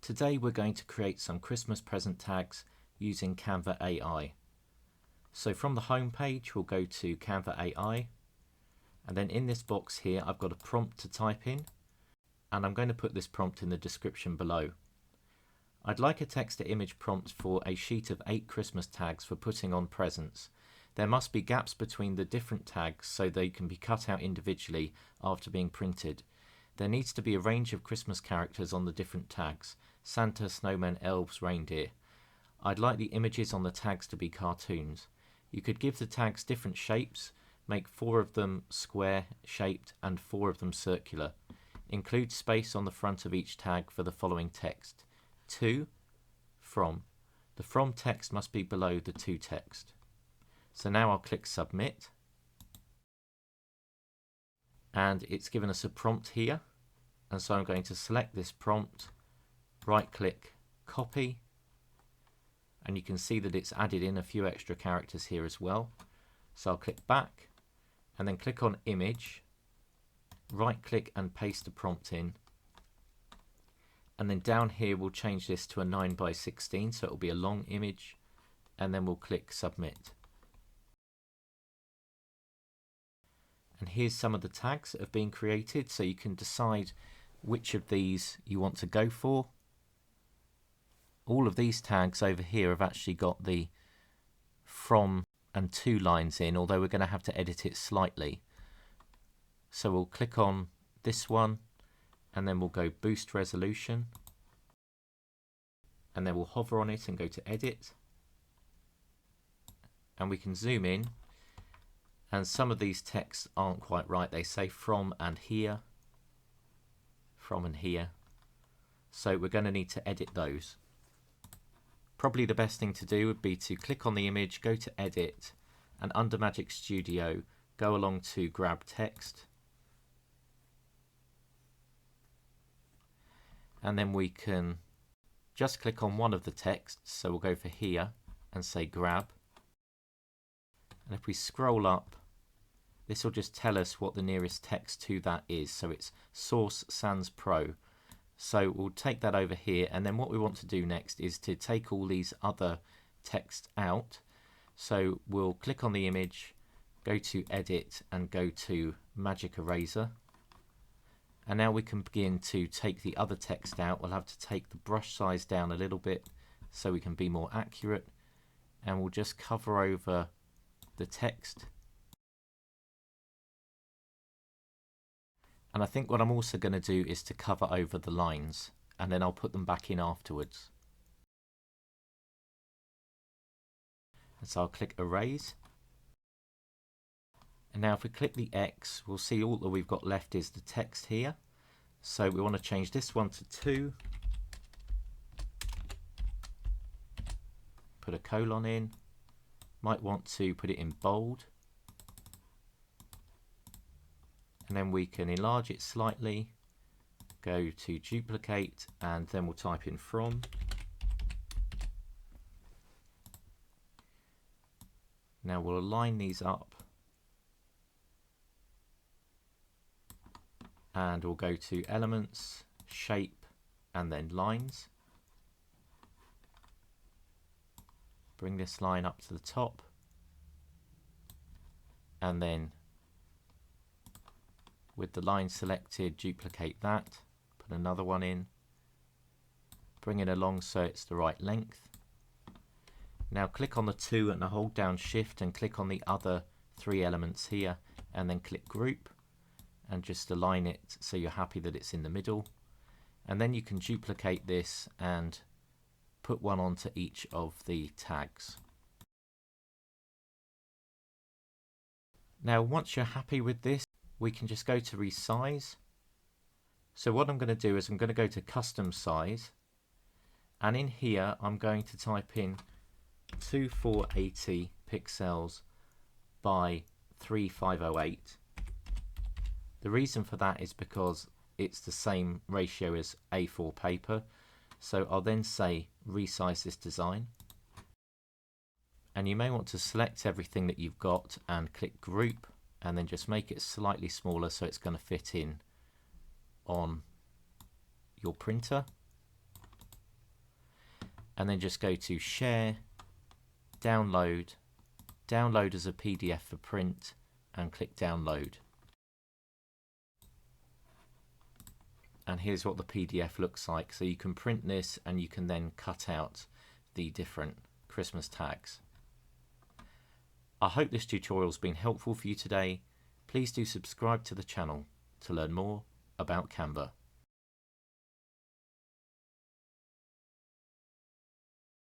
Today we're going to create some Christmas present tags using Canva AI. So from the home page we'll go to Canva AI, and then in this box here I've got a prompt to type in, and I'm going to put this prompt in the description below. I'd like a text to image prompt for a sheet of 8 Christmas tags for putting on presents. There must be gaps between the different tags so they can be cut out individually after being printed. There needs to be a range of Christmas characters on the different tags: Santa, snowmen, elves, reindeer. I'd like the images on the tags to be cartoons. You could give the tags different shapes, make 4 of them square shaped and 4 of them circular. Include space on the front of each tag for the following text. To, from. The from text must be below the to text. So now I'll click submit, and it's given us a prompt here, and so I'm going to select this prompt, right click, copy, and you can see that it's added in a few extra characters here as well. So I'll click back and then click on image, right click and paste the prompt in, and then down here we'll change this to a 9:16, so it'll be a long image, and then we'll click submit. And here's some of the tags that have been created, so you can decide which of these you want to go for. All of these tags over here have actually got the from and to lines in, although we're going to have to edit it slightly. So we'll click on this one, and then we'll go boost resolution, and then we'll hover on it and go to edit, and we can zoom in, and some of these texts aren't quite right. They say from and here, from and here, so we're going to need to edit those. Probably the best thing to do would be to click on the image, go to edit, and under Magic Studio go along to grab text, and then we can just click on one of the texts. So we'll go for here and say grab, and if we scroll up, this will just tell us what the nearest text to that is. So it's Source Sans Pro. So we'll take that over here, and then what we want to do next is to take all these other texts out. So we'll click on the image, go to edit, and go to Magic Eraser. And now we can begin to take the other text out. We'll have to take the brush size down a little bit so we can be more accurate, and we'll just cover over the text. And I think what I'm also going to do is to cover over the lines, and then I'll put them back in afterwards. And so I'll click erase. And now if we click the X, we'll see all that we've got left is the text here. So we want to change this one to 2. Put a colon in. Might want to put it in bold. And then we can enlarge it slightly, go to duplicate, and then we'll type in from. Now we'll align these up, and we'll go to elements, shape, and then lines. Bring this line up to the top, and then with the line selected, duplicate that, put another one in, bring it along so it's the right length. Now click on the 2 and hold down Shift and click on the other 3 elements here, and then click Group and just align it so you're happy that it's in the middle. And then you can duplicate this and put one onto each of the tags. Now once you're happy with this, we can just go to resize. So what I'm going to do is I'm going to go to custom size, and in here I'm going to type in 2480 pixels by 3508. The reason for that is because it's the same ratio as A4 paper. So I'll then say resize this design, and you may want to select everything that you've got and click group, and then just make it slightly smaller so it's going to fit in on your printer. and then just go to Share, Download, Download as a PDF for print, and click Download. And here's what the PDF looks like. So you can print this and you can then cut out the different Christmas tags. I hope this tutorial's been helpful for you today. Please do subscribe to the channel to learn more about Canva.